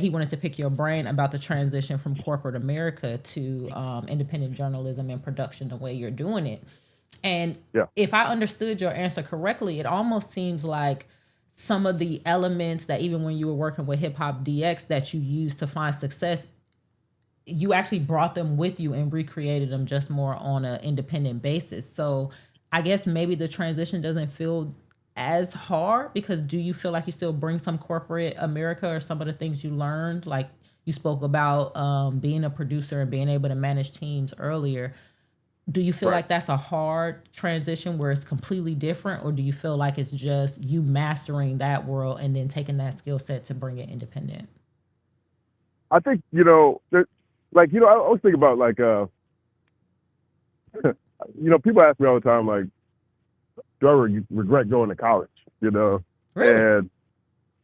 he wanted to pick your brain about the transition from corporate America to independent journalism and production, the way you're doing it. And Yeah. if I understood your answer correctly, it almost seems like some of the elements that even when you were working with Hip Hop DX that you used to find success, you actually brought them with you and recreated them just more on an independent basis. So I guess maybe the transition doesn't feel as hard, because do you feel like you still bring some corporate America or some of the things you learned? Like you spoke about being a producer and being able to manage teams earlier. Do you feel like that's a hard transition where it's completely different, or do you feel like it's just you mastering that world and then taking that skill set to bring it independent? I think, like, I always think about like, people ask me all the time, like, do I regret going to college, Really? And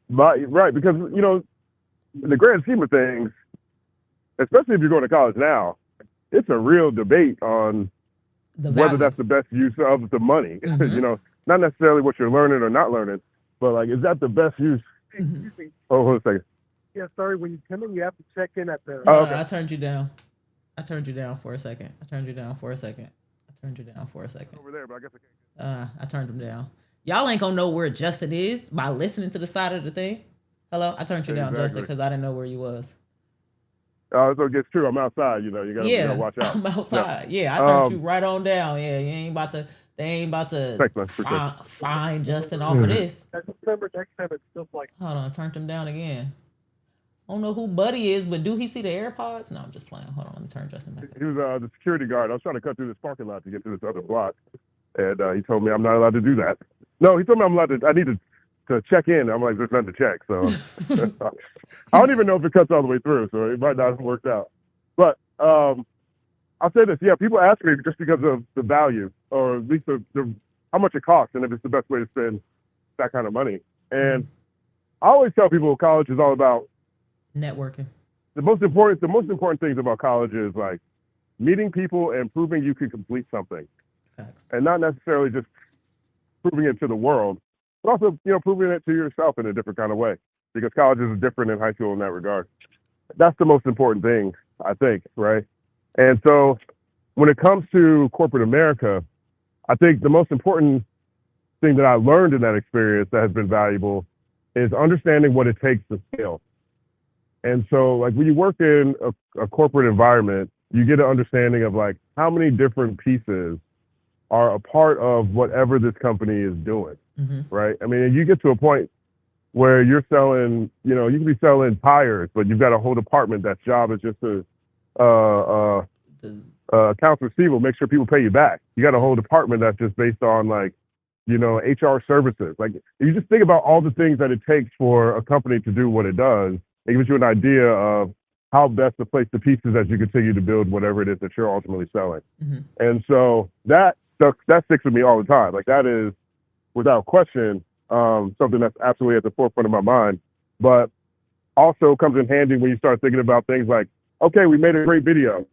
because, in the grand scheme of things, especially if you're going to college now, it's a real debate on whether that's the best use of the money. Not necessarily what you're learning or not learning, but like, is that the best use? Oh, hold on a second. Yeah, sorry. When you come in, you have to check in at the. Okay. I turned you down. I turned you down for a second. Over there, but I guess I can't. I turned him down. Y'all ain't gonna know where Justin is by listening to the side of the thing. Hello, I turned you down, Justin, because I didn't know where you was. So it's true. I'm outside. You gotta watch out. I'm outside. Yeah, I turned you right on down. Yeah, you ain't about to. They ain't about to find Justin off of this. December next time it's still like. Hold on, I turned him down again. I don't know who Buddy is, but do he see the AirPods? No, I'm just playing. Hold on, let me turn Justin back. He was the security guard. I was trying to cut through this parking lot to get to this other block, and he told me I'm not allowed to do that. No, he told me I needed to check in. I'm like, there's nothing to check, so I don't even know if it cuts all the way through, so it might not have worked out. But I'll say this: people ask me just because of the value, or at least the how much it costs, and if it's the best way to spend that kind of money. And I always tell people college is all about networking. The most important things about college is like meeting people and proving you can complete something. Facts. And not necessarily just proving it to the world, but also, proving it to yourself in a different kind of way, because college is different than high school in that regard. That's the most important thing, I think, right? And so when it comes to corporate America, I think the most important thing that I learned in that experience that has been valuable is understanding what it takes to scale. And so, like, when you work in a corporate environment, you get an understanding of like how many different pieces are a part of whatever this company is doing, right? I mean, you get to a point where you're selling, you can be selling tires, but you've got a whole department that's job is just to accounts receivable, make sure people pay you back. You got a whole department that's just based on like, HR services. Like, if you just think about all the things that it takes for a company to do what it does, it gives you an idea of how best to place the pieces as you continue to build whatever it is that you're ultimately selling. And so that sticks with me all the time. Like, that is, without question, something that's absolutely at the forefront of my mind, but also comes in handy when you start thinking about things like, okay, we made a great video.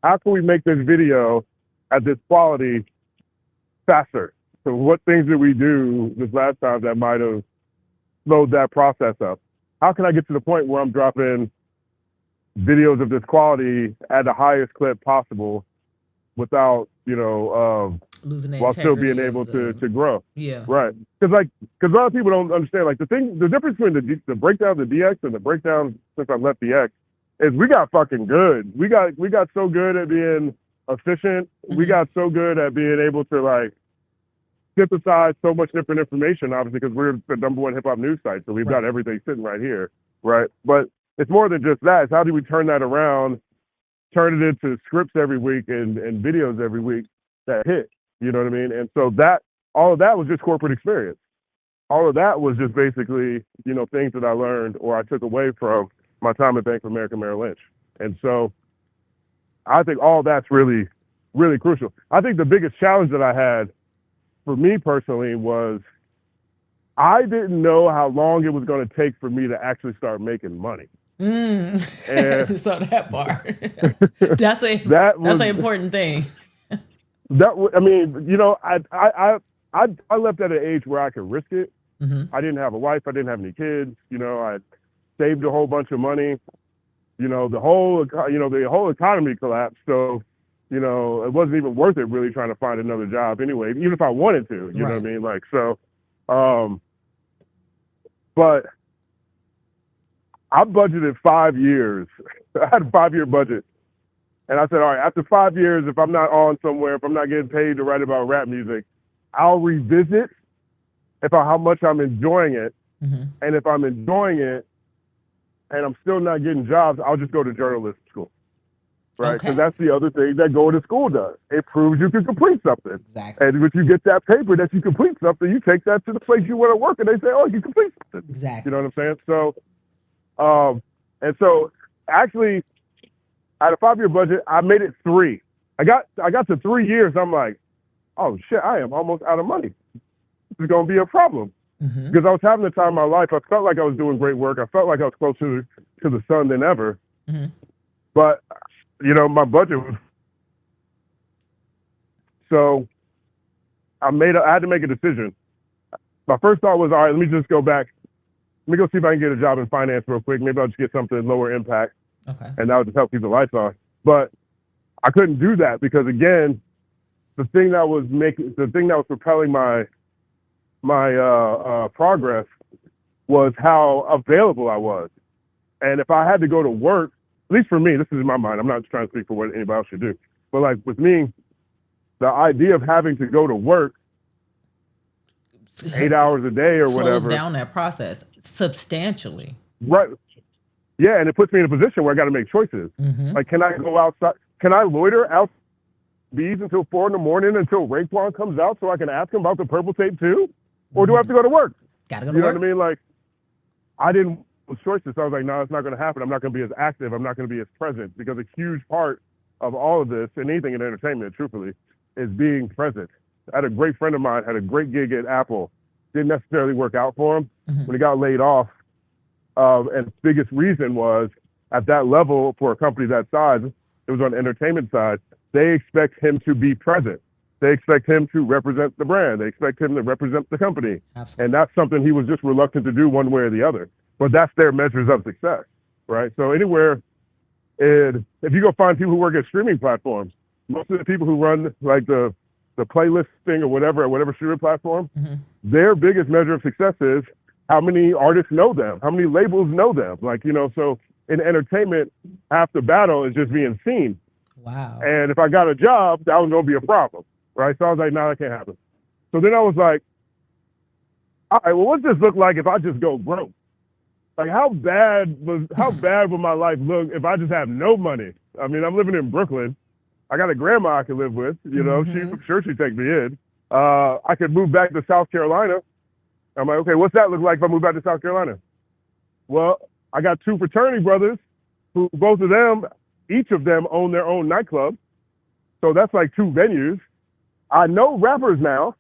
How can we make this video at this quality faster? So what things did we do this last time that might have slowed that process up? How can I get to the point where I'm dropping videos of this quality at the highest clip possible without, losing while still being able to grow? Yeah. Right. Because a lot of people don't understand, like, the difference between the breakdown of the DX and the breakdown since I left DX is we got fucking good. We got so good at being efficient. We got so good at being able to like synthesize so much different information, obviously, because we're the #1 hip hop news site. So we've got everything sitting right here. Right. But it's more than just that. It's how do we turn that around, turn it into scripts every week and videos every week that hit, you know what I mean? And so all of that was just corporate experience. All of that was just basically, things that I learned or I took away from my time at Bank of America Merrill Lynch. And so I think all that's really, really crucial. I think the biggest challenge that I had for me personally was I didn't know how long it was going to take for me to actually start making money. And so that part, that's an important thing. I left at an age where I could risk it. I didn't have a wife. I didn't have any kids. saved a whole bunch of money. The whole economy collapsed. So, it wasn't even worth it really trying to find another job anyway, even if I wanted to, you know what I mean? Like, so, but I budgeted 5 years. I had a 5-year budget. And I said, all right, after 5 years, if I'm not on somewhere, if I'm not getting paid to write about rap music, I'll revisit how much I'm enjoying it. Mm-hmm. And if I'm enjoying it and I'm still not getting jobs, I'll just go to journalism school. Right? Because that's the other thing that going to school does. It proves you can complete something. Exactly. And if you get that paper that you complete something, you take that to the place you want to work and they say, oh, you complete something. Exactly. You know what I'm saying? So, and so actually, out of 5-year budget, I made it 3. I got to 3 years. I'm like, oh shit, I am almost out of money. This is going to be a problem. Mm-hmm. Because I was having the time of my life. I felt like I was doing great work. I felt like I was closer to the sun than ever. Mm-hmm. But, my budget was. So I had to make a decision. My first thought was, all right, let me just go back. Let me go see if I can get a job in finance real quick. Maybe I'll just get something lower impact. Okay. And that would just help keep the lights on. But I couldn't do that because, again, the thing that was propelling my progress was how available I was. And if I had to go to work, at least for me, this is in my mind, I'm not trying to speak for what anybody else should do, but like with me, the idea of having to go to work 8 hours a day or whatever slows down that process substantially. Right. Yeah, and it puts me in a position where I got to make choices. Mm-hmm. Like, can I go outside? Can I loiter out bees until 4 a.m. until Raekwon comes out so I can ask him about the purple tape too? Or do I have to go to work? Gotta go to work. You know what I mean? Like, I didn't have choices. So I was like, no, it's not going to happen. I'm not going to be as active. I'm not going to be as present, because a huge part of all of this, and anything in entertainment, truthfully, is being present. I had a great friend of mine, had a great gig at Apple. Didn't necessarily work out for him. Mm-hmm. When he got laid off, and the biggest reason was, at that level, for a company that size, it was on the entertainment side, they expect him to be present. They expect him to represent the brand. They expect him to represent the company. Absolutely. And that's something he was just reluctant to do one way or the other. But that's their measures of success, right? So anywhere, if you go find people who work at streaming platforms, most of the people who run like the playlist thing or whatever streaming platform, mm-hmm. their biggest measure of success is how many artists know them, how many labels know them. Like, so in entertainment, half the battle is just being seen. Wow. And if I got a job, that was going to be a problem, right? So I was like, no, that can't happen. So then I was like, all right, well, what's this look like if I just go broke? Like, how bad would my life look if I just have no money? I mean, I'm living in Brooklyn. I got a grandma I can live with, Mm-hmm. she'd take me in. I could move back to South Carolina. I'm like, okay, what's that look like if I move back to South Carolina? Well, I got 2 fraternity brothers who both of them, each of them own their own nightclub. So that's like 2 venues. I know rappers now,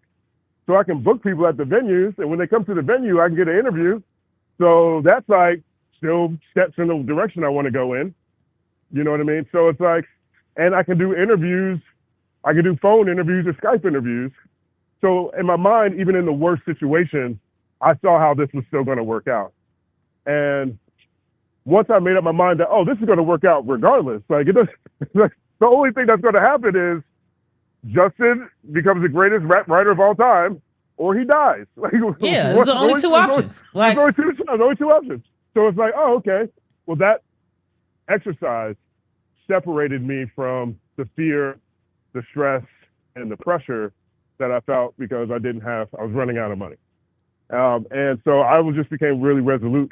so I can book people at the venues. And when they come to the venue, I can get an interview. So that's like still steps in the direction I want to go in. You know what I mean? So it's like, and I can do interviews. I can do phone interviews or Skype interviews. So in my mind, even in the worst situation, I saw how this was still going to work out. And once I made up my mind that, oh, this is going to work out regardless. Like, it does, the only thing that's going to happen is Justin becomes the greatest rap writer of all time, or he dies. Like, yeah, there's only 2 options. There's only 2 options. So it's like, oh, okay. Well, that exercise separated me from the fear, the stress, and the pressure that I felt because I was running out of money. And so I just became really resolute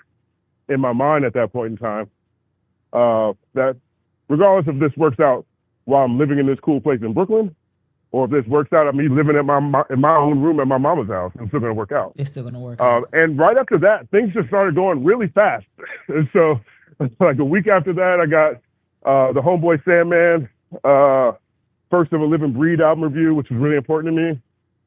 in my mind at that point in time, that regardless if this works out while I'm living in this cool place in Brooklyn, or if this works out at me living in my own room at my mama's house, it's still going to work out. It's still going to work out. And right after that, things just started going really fast. And so like a week after that, I got the Homeboy Sandman, First of a Living Breed album review, which was really important to me.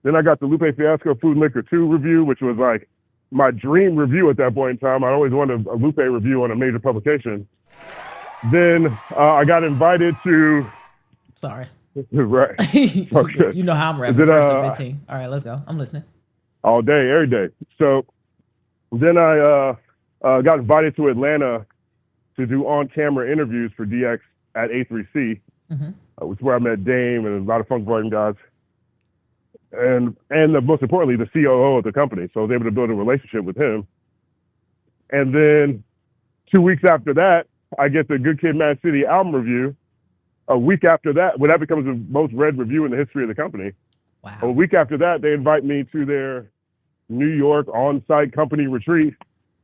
Then I got the Lupe Fiasco Food and Liquor 2 review, which was like my dream review at that point in time. I always wanted a Lupe review on a major publication. Then I got invited to... Sorry. Right. Okay. You know how I'm rapping first and 15. All right, let's go. I'm listening. All day, every day. So then I got invited to Atlanta to do on-camera interviews for DX at A3C, which is where I met Dame and a lot of Funk Volume guys. And most importantly, the COO of the company. So I was able to build a relationship with him. And then 2 weeks after that, I get the Good Kid, Mad City album review. A week after that, that becomes the most read review in the history of the company. Wow. A week after that, they invite me to their New York on-site company retreat.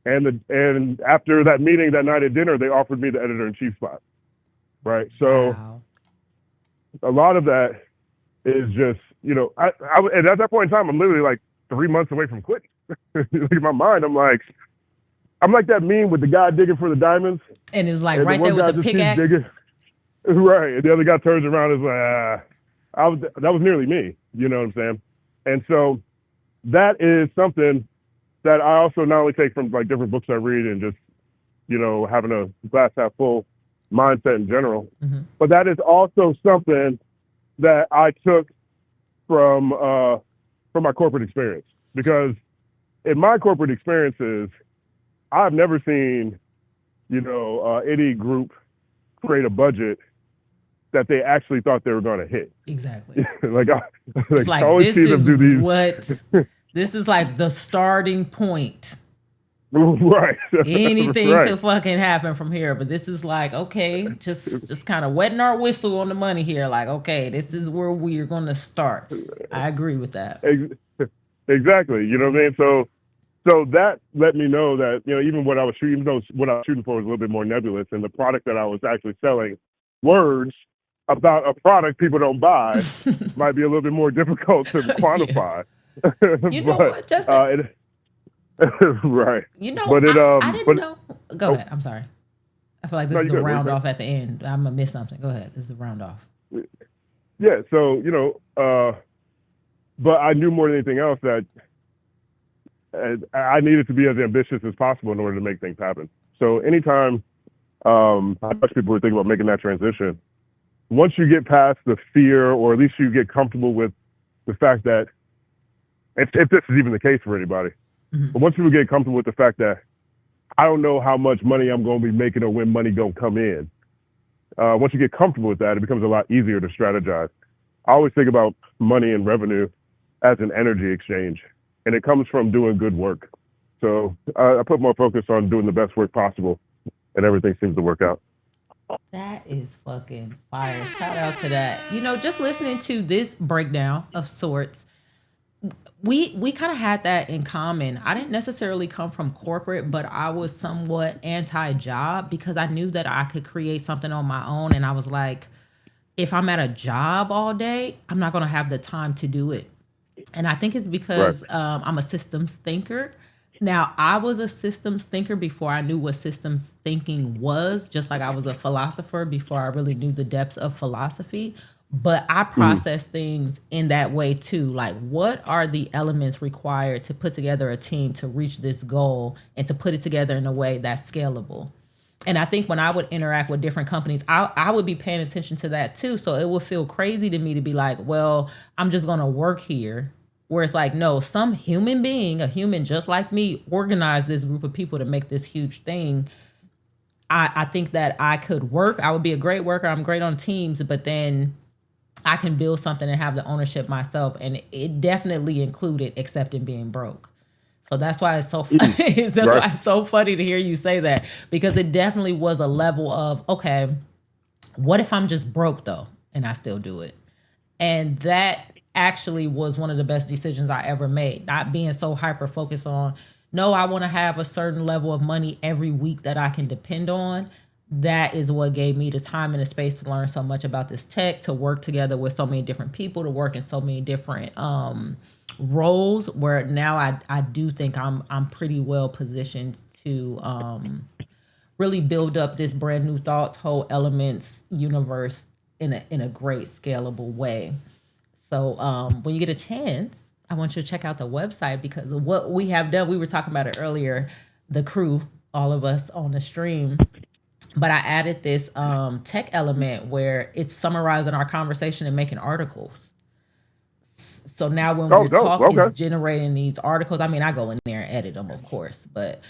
And after that meeting that night at dinner, they offered me the editor-in-chief spot. Right. So a lot of that is just, and at that point in time, I'm literally like 3 months away from quitting. In my mind, I'm like that meme with the guy digging for the diamonds. And it was like right there with the pickaxe. Right. And the other guy turns around and is like, that was nearly me. You know what I'm saying? And so that is something that I also not only take from like different books I read and just, having a glass half full mindset in general, but that is also something that I took from my corporate experience, because in my corporate experiences, I've never seen, any group create a budget that they actually thought they were going to hit. Exactly. It's like I always see them do these. This is like the starting point. Right. Anything could fucking happen from here, but this is like, okay, just kind of wetting our whistle on the money here. Like, okay, this is where we're going to start. I agree with that. Exactly. You know what I mean? So that let me know that, even what I was shooting, even though what I was shooting for was a little bit more nebulous, and the product that I was actually selling, words about a product people don't buy, might be a little bit more difficult to quantify. You know what, Justin? Right. But I didn't know. Go ahead. I'm sorry. I feel like this is the round off at the end. I'm gonna miss something. Go ahead. This is the round off. Yeah. So but I knew more than anything else that I needed to be as ambitious as possible in order to make things happen. So anytime I touch people who think about making that transition, once you get past the fear, or at least you get comfortable with the fact that, if this is even the case for anybody, but once people get comfortable with the fact that I don't know how much money I'm going to be making or when money going to come in, once you get comfortable with that, it becomes a lot easier to strategize. I always think about money and revenue as an energy exchange, and it comes from doing good work. So I put more focus on doing the best work possible, and everything seems to work out. That is fucking fire. Shout out to that. Just listening to this breakdown of sorts, we kind of had that in common. I didn't necessarily come from corporate, but I was somewhat anti-job because I knew that I could create something on my own. And I was like, if I'm at a job all day, I'm not going to have the time to do it. And I think it's because I'm a systems thinker. Now, I was a systems thinker before I knew what systems thinking was, just like I was a philosopher before I really knew the depths of philosophy. But I process things in that way too. Like, what are the elements required to put together a team to reach this goal and to put it together in a way that's scalable? And I think when I would interact with different companies, I would be paying attention to that too. So it would feel crazy to me to be like, well, I'm just going to work here. Where it's like, no, some human being, a human just like me, organized this group of people to make this huge thing. I think that I could work. I would be a great worker. I'm great on teams, but then I can build something and have the ownership myself. And it definitely included accepting being broke. So that's why it's so why it's so funny to hear you say that, because it definitely was a level of, okay, what if I'm just broke though and I still do it? And that actually was one of the best decisions I ever made. Not being so hyper focused on, no, I want to have a certain level of money every week that I can depend on. That is what gave me the time and the space to learn so much about this tech, to work together with so many different people, to work in so many different roles, where now I do think I'm pretty well positioned to really build up this brand new thoughts, whole Elements universe in a great scalable way. So when you get a chance, I want you to check out the website, because of what we have done. We were talking about it earlier, the crew, all of us on the stream. But I added this tech element where it's summarizing our conversation and making articles. So now when we're talking, it's generating these articles. I mean, I go in there and edit them, of course, but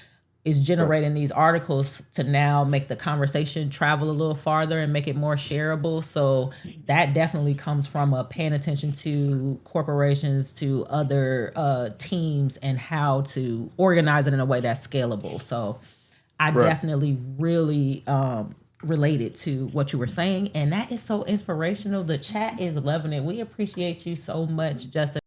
is generating these articles to now make the conversation travel a little farther and make it more shareable. So that definitely comes from paying attention to corporations, to other teams, and how to organize it in a way that's scalable. So I definitely really related to what you were saying, and that is so inspirational. The chat is loving it. We appreciate you so much, Justin.